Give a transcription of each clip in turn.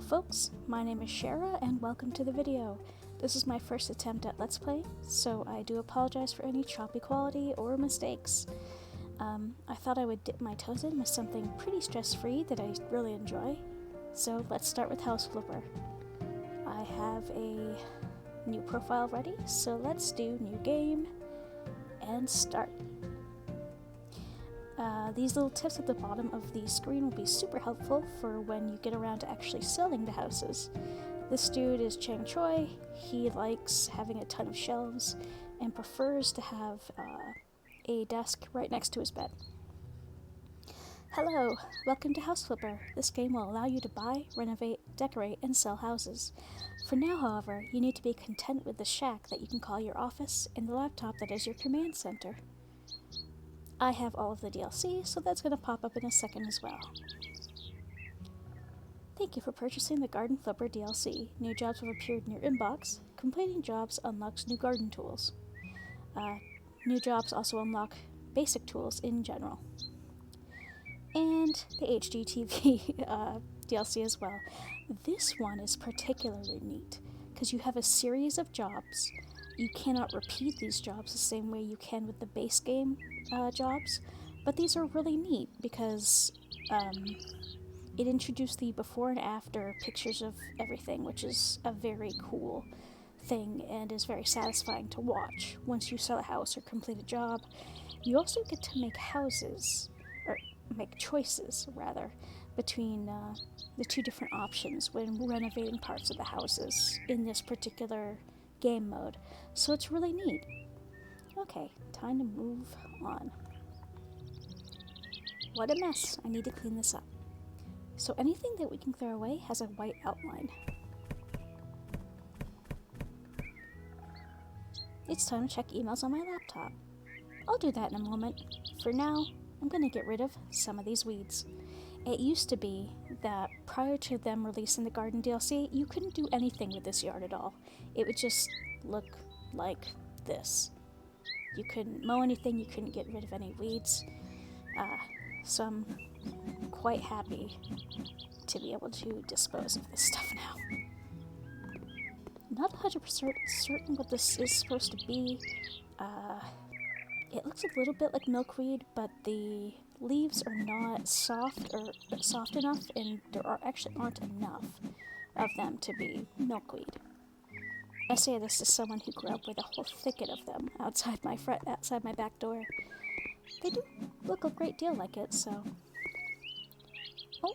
folks, my name is Shera and welcome to the video. This is my first attempt at Let's Play, so I do apologize for any choppy quality or mistakes. I thought I would dip my toes in with something pretty stress-free that I really enjoy. So let's start with House Flipper. I have a new profile ready, so let's do new game and start. These little tips at the bottom of the screen will be super helpful for when you get around to actually selling the houses. This dude is Chang Choi. He likes having a ton of shelves and prefers to have a desk right next to his bed. Hello, welcome to House Flipper. This game will allow you to buy, renovate, decorate, and sell houses. For now, however, you need to be content with the shack that you can call your office and the laptop that is your command center. I have all of the DLC, so that's going to pop up in a second as well. Thank you for purchasing the Garden Flipper DLC. New jobs have appeared in your inbox. Completing jobs unlocks new garden tools. New jobs also unlock basic tools in general. And the HGTV DLC as well. This one is particularly neat, because you have a series of jobs. You cannot repeat these jobs the same way you can with the base game jobs, but these are really neat because it introduced the before and after pictures of everything, which is a very cool thing and is very satisfying to watch. Once you sell a house or complete a job, you also get to make choices rather, between the two different options when renovating parts of the houses in this particular game mode. So it's really neat. Okay, time to move on. What a mess. I need to clean this up. So anything that we can throw away has a white outline. It's time to check emails on my laptop. I'll do that in a moment. For now, I'm going to get rid of some of these weeds. It used to be that prior to them releasing the Garden DLC, you couldn't do anything with this yard at all. It would just look like this. You couldn't mow anything, you couldn't get rid of any weeds. So I'm quite happy to be able to dispose of this stuff now. Not 100% certain what this is supposed to be. It looks a little bit like milkweed, but the leaves are not soft enough, and there actually aren't enough of them to be milkweed. I say this as someone who grew up with a whole thicket of them outside my back door. They do look a great deal like it, so... Oh,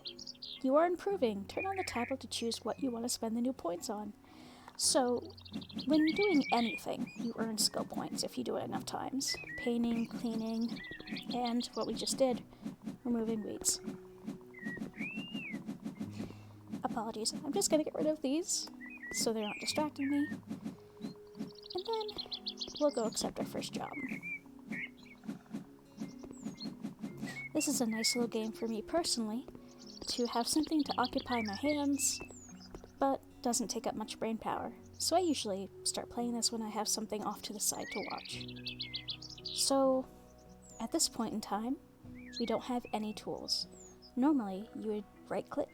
you are improving. Turn on the tablet to choose what you want to spend the new points on. So, when doing anything, you earn skill points if you do it enough times. Painting, cleaning, and what we just did, removing weeds. Apologies, I'm just gonna get rid of these so they're not distracting me. And then we'll go accept our first job. This is a nice little game for me personally, to have something to occupy my hands, but doesn't take up much brain power. So I usually start playing this when I have something off to the side to watch. So, at this point in time, we don't have any tools. Normally, you would right-click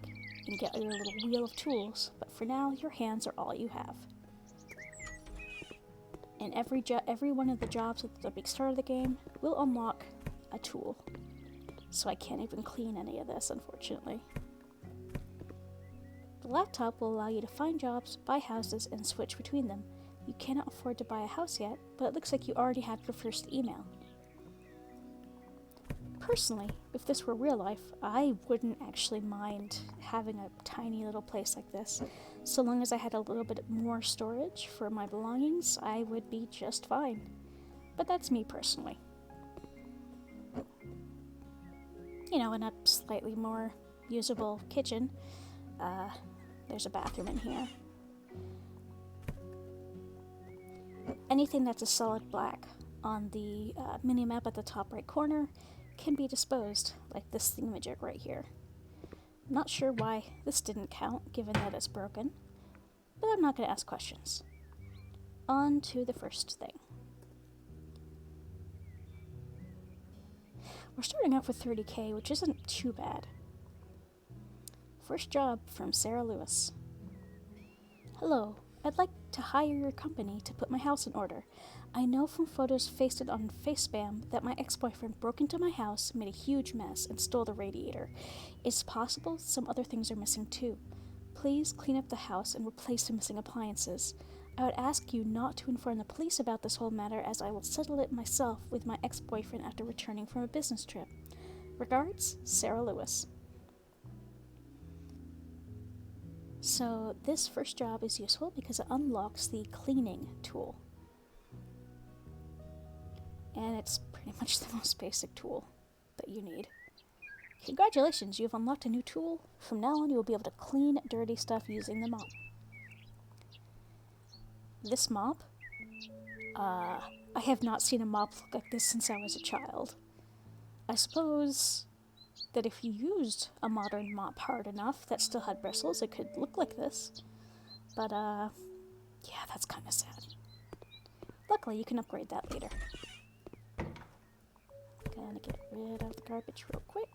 and get your little wheel of tools, but for now, your hands are all you have. And every one of the jobs at the big start of the game will unlock a tool. So I can't even clean any of this, unfortunately. The laptop will allow you to find jobs, buy houses, and switch between them. You cannot afford to buy a house yet, but it looks like you already have your first email. Personally, if this were real life, I wouldn't actually mind having a tiny little place like this. So long as I had a little bit more storage for my belongings, I would be just fine. But that's me personally. You know, in a slightly more usable kitchen, there's a bathroom in here. Anything that's a solid black on the mini-map at the top right corner can be disposed, like this thingamajig right here. I'm not sure why this didn't count, given that it's broken, but I'm not going to ask questions. On to the first thing. We're starting off with 30k, which isn't too bad. First job from Sarah Lewis. Hello, I'd like to hire your company to put my house in order. I know from photos pasted on FaceSpam that my ex-boyfriend broke into my house, made a huge mess, and stole the radiator. It's possible some other things are missing too. Please clean up the house and replace the missing appliances. I would ask you not to inform the police about this whole matter, as I will settle it myself with my ex-boyfriend after returning from a business trip. Regards, Sarah Lewis. So this first job is useful because it unlocks the cleaning tool. And it's pretty much the most basic tool that you need. Congratulations, you have unlocked a new tool. From now on, you will be able to clean dirty stuff using the mop. This mop? I have not seen a mop look like this since I was a child. I suppose that if you used a modern mop hard enough that still had bristles, it could look like this. But, yeah, that's kind of sad. Luckily, you can upgrade that later. Gonna get rid of the garbage real quick.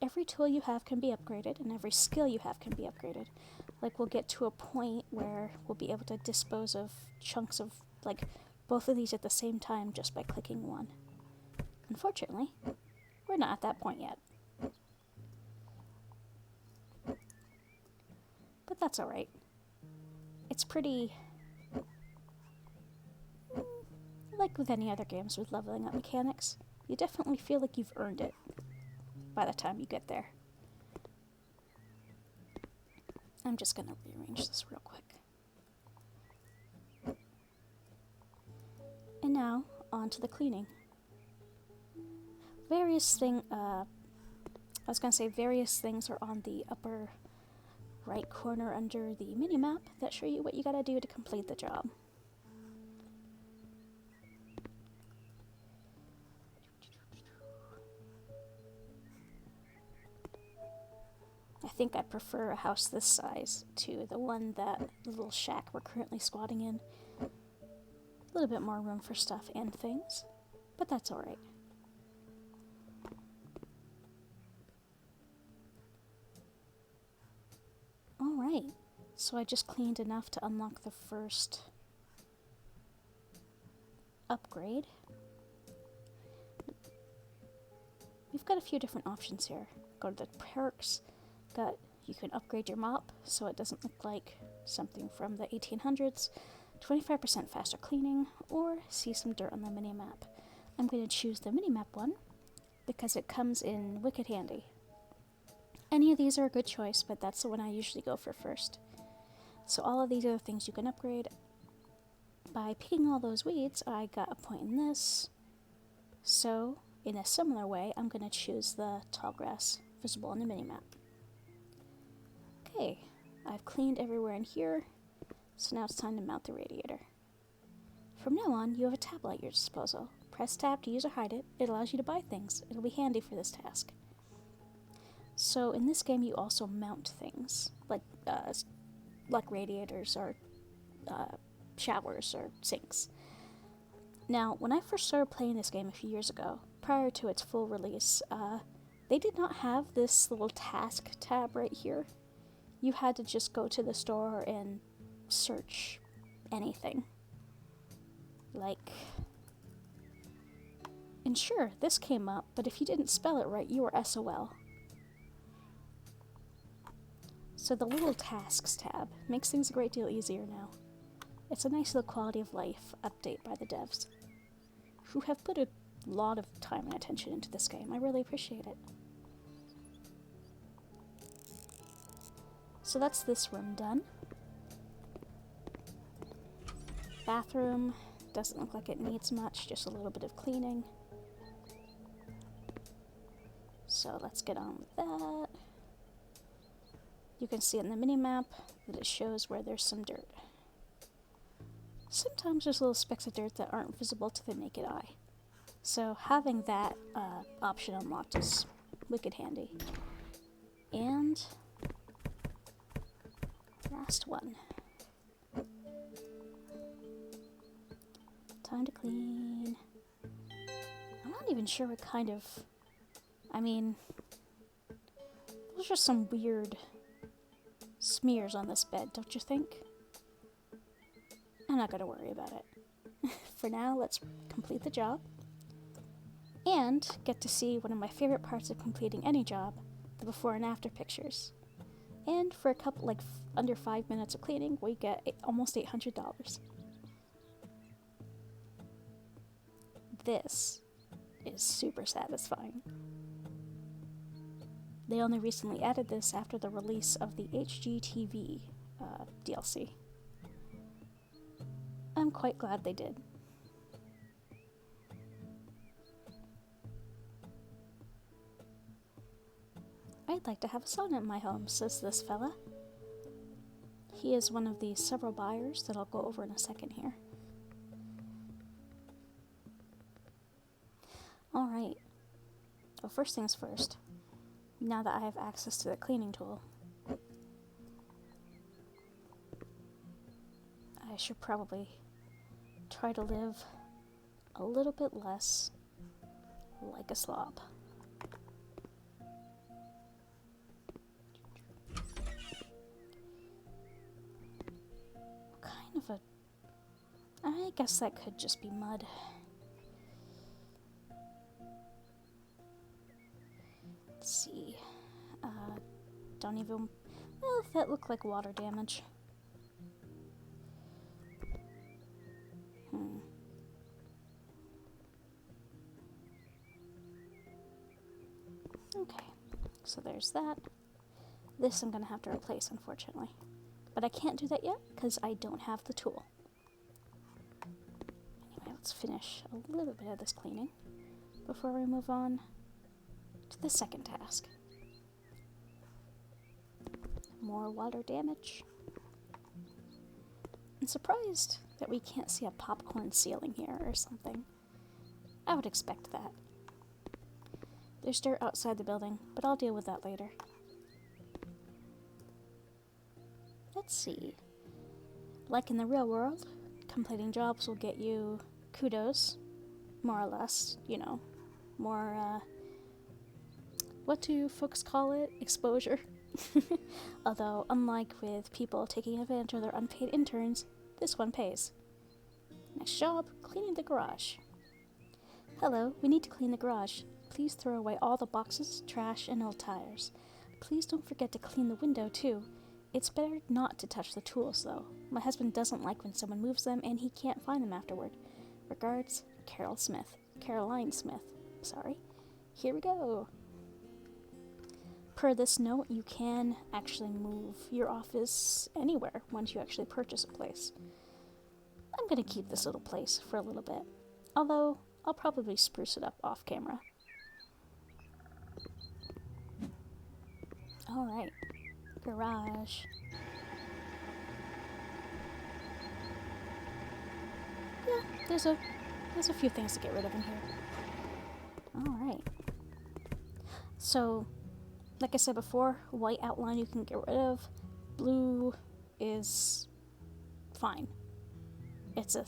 Every tool you have can be upgraded, and every skill you have can be upgraded. Like, we'll get to a point where we'll be able to dispose of chunks of, like, both of these at the same time just by clicking one. Unfortunately, we're not at that point yet. But that's alright. It's pretty... like with any other games with leveling up mechanics, you definitely feel like you've earned it by the time you get there. I'm just gonna rearrange this real quick. And now, on to the cleaning. Various things are on the upper right corner under the mini-map that show you what you gotta do to complete the job. I think I prefer a house this size to the little shack we're currently squatting in. A little bit more room for stuff and things, but that's alright. Alright, so I just cleaned enough to unlock the first upgrade. We've got a few different options here. Go to the perks. You can upgrade your mop so it doesn't look like something from the 1800s, 25% faster cleaning, or see some dirt on the mini-map. I'm going to choose the mini-map one because it comes in wicked handy. Any of these are a good choice, but that's the one I usually go for first. So all of these are the things you can upgrade. By picking all those weeds, I got a point in this. So, in a similar way, I'm going to choose the tall grass visible on the mini-map. Okay, I've cleaned everywhere in here, so now it's time to mount the radiator. From now on, you have a tablet at your disposal. Press tab to use or hide it. It allows you to buy things. It'll be handy for this task. So in this game, you also mount things, like radiators or showers or sinks. Now, when I first started playing this game a few years ago, prior to its full release, they did not have this little task tab right here. You had to just go to the store and search anything. Like, and sure, this came up, but if you didn't spell it right, you were SOL. So the little tasks tab makes things a great deal easier now. It's a nice little quality of life update by the devs, who have put a lot of time and attention into this game. I really appreciate it. So that's this room done. Bathroom doesn't look like it needs much, just a little bit of cleaning. So let's get on with that. You can see on the mini-map that it shows where there's some dirt. Sometimes there's little specks of dirt that aren't visible to the naked eye. So having that option unlocked is wicked handy. And last one. Time to clean. I'm not even sure what kind of... I mean, there's just some weird smears on this bed, don't you think? I'm not gonna worry about it. For now, let's complete the job and get to see one of my favorite parts of completing any job, the before and after pictures. And for a couple, like under 5 minutes of cleaning, we get almost $800. This is super satisfying. They only recently added this after the release of the HGTV DLC. I'm quite glad they did. I'd like to have a sauna in my home, says this fella. He is one of the several buyers that I'll go over in a second here. Alright, well, first things first. Now that I have access to the cleaning tool, I should probably try to live a little bit less like a slob. Kind of a... I guess that could just be mud. Let's see. Don't even... Well, that looked like water damage. Okay, so there's that. This I'm gonna have to replace, unfortunately. But I can't do that yet, because I don't have the tool. Anyway, let's finish a little bit of this cleaning before we move on to the second task. More water damage. I'm surprised that we can't see a popcorn ceiling here or something. I would expect that. There's dirt outside the building, but I'll deal with that later. Let's see. Like in the real world, completing jobs will get you kudos, more or less, you know, more, what do folks call it? Exposure. Although, unlike with people taking advantage of their unpaid interns, this one pays. Next job, cleaning the garage. Hello, we need to clean the garage. Please throw away all the boxes, trash, and old tires. Please don't forget to clean the window, too. It's better not to touch the tools, though. My husband doesn't like when someone moves them, and he can't find them afterward. Regards, Caroline Smith. Sorry. Here we go. Per this note, you can actually move your office anywhere once you actually purchase a place. I'm gonna keep this little place for a little bit, although I'll probably spruce it up off camera. Alright, garage. Yeah, there's a few things to get rid of in here. Alright. So, like I said before, white outline you can get rid of. Blue is fine. It's a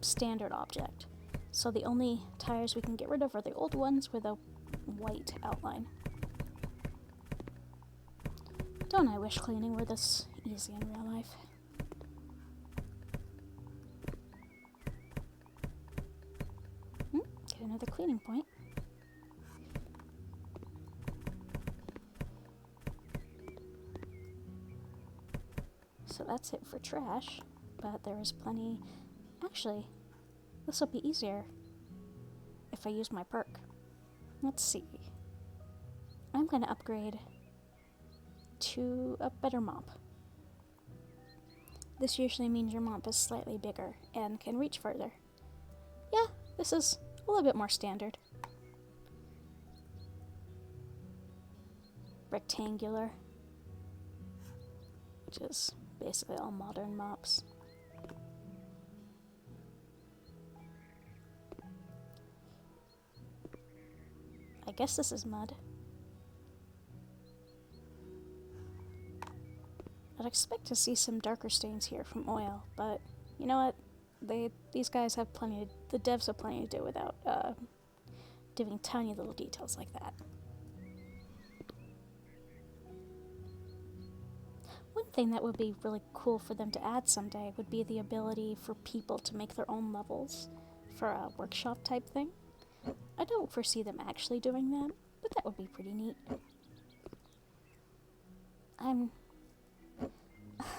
standard object. So the only tires we can get rid of are the old ones with a white outline. Don't I wish cleaning were this easy in real life? Get another cleaning point. So that's it for trash, but there is plenty... Actually, this will be easier if I use my perk. Let's see. I'm going to upgrade to a better mop. This usually means your mop is slightly bigger and can reach further. Yeah, this is a little bit more standard. Rectangular, which is basically all modern mops. I guess this is mud. I'd expect to see some darker stains here from oil, but you know what? These guys have plenty. The devs have plenty to do without doing tiny little details like that. One thing that would be really cool for them to add someday would be the ability for people to make their own levels for a workshop type thing. I don't foresee them actually doing that, but that would be pretty neat.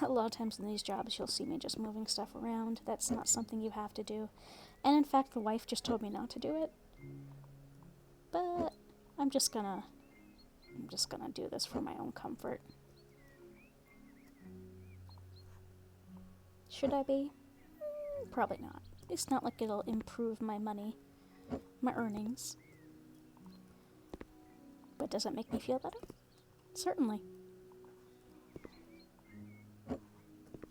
A lot of times in these jobs you'll see me just moving stuff around. That's not something you have to do. And in fact, the wife just told me not to do it. But I'm just gonna do this for my own comfort. Should I be? Probably not. It's not like it'll improve my money, my earnings. But does it make me feel better? Certainly.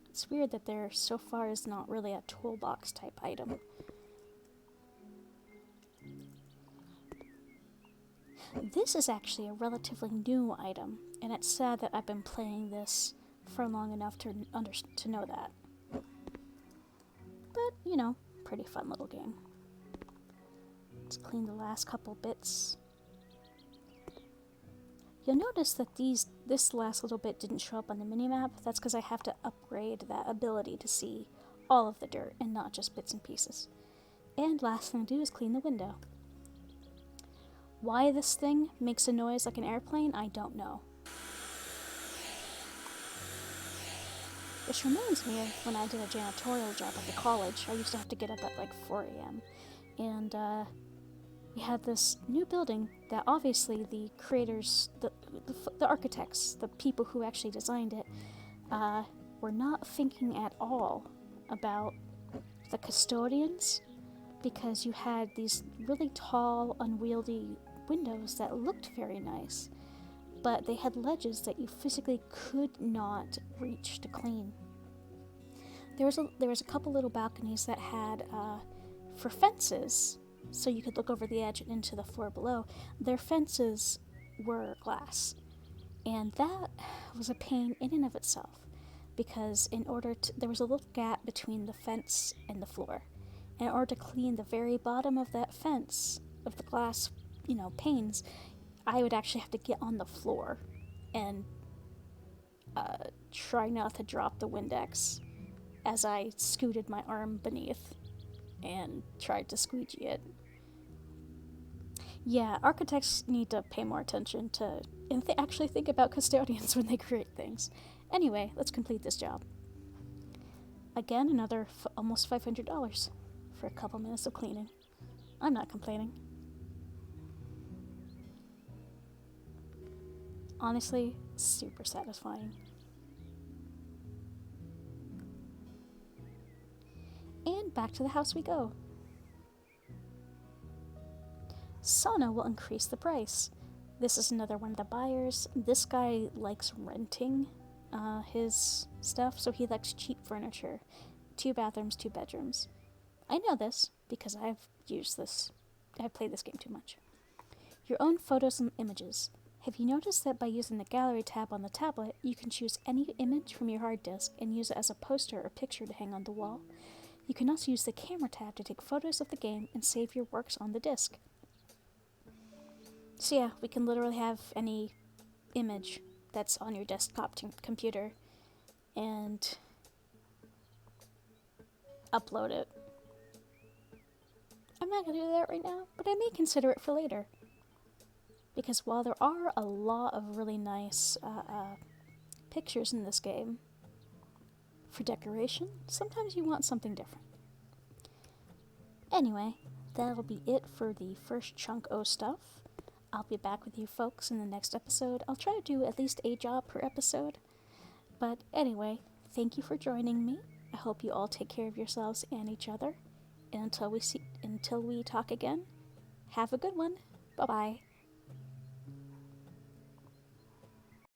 It's weird that there so far is not really a toolbox type item. This is actually a relatively new item, and it's sad that I've been playing this for long enough to know that. But, you know, pretty fun little game. Let's clean the last couple bits. You'll notice that this last little bit didn't show up on the minimap. That's because I have to upgrade that ability to see all of the dirt and not just bits and pieces. And last thing to do is clean the window. Why this thing makes a noise like an airplane, I don't know. Which reminds me of when I did a janitorial job at the college. I used to have to get up at like 4 a.m. And we had this new building that obviously the creators, the architects, the people who actually designed it, were not thinking at all about the custodians, because you had these really tall, unwieldy windows that looked very nice, but they had ledges that you physically could not reach to clean. There was a couple little balconies that had for fences, so you could look over the edge and into the floor below. Their fences were glass, and that was a pain in and of itself, because there was a little gap between the fence and the floor. In order to clean the very bottom of that fence, of the glass, panes, I would actually have to get on the floor and try not to drop the Windex as I scooted my arm beneath and tried to squeegee it. Yeah, architects need to pay more attention to and actually think about custodians when they create things. Anyway, let's complete this job. Again, another almost $500 for a couple minutes of cleaning. I'm not complaining. Honestly, super satisfying. And back to the house we go. Sauna will increase the price. This is another one of the buyers. This guy likes renting his stuff, so he likes cheap furniture. 2 bathrooms, 2 bedrooms. I know this because I've played this game too much. Your own photos and images. Have you noticed that by using the gallery tab on the tablet, you can choose any image from your hard disk and use it as a poster or picture to hang on the wall? You can also use the camera tab to take photos of the game and save your works on the disk. So yeah, we can literally have any image that's on your desktop computer and upload it. I'm not going to do that right now, but I may consider it for later. Because while there are a lot of really nice pictures in this game for decoration, sometimes you want something different. Anyway, that'll be it for the first chunk of stuff. I'll be back with you folks in the next episode. I'll try to do at least a job per episode. But anyway, thank you for joining me. I hope you all take care of yourselves and each other. And until we talk again, have a good one. Bye-bye.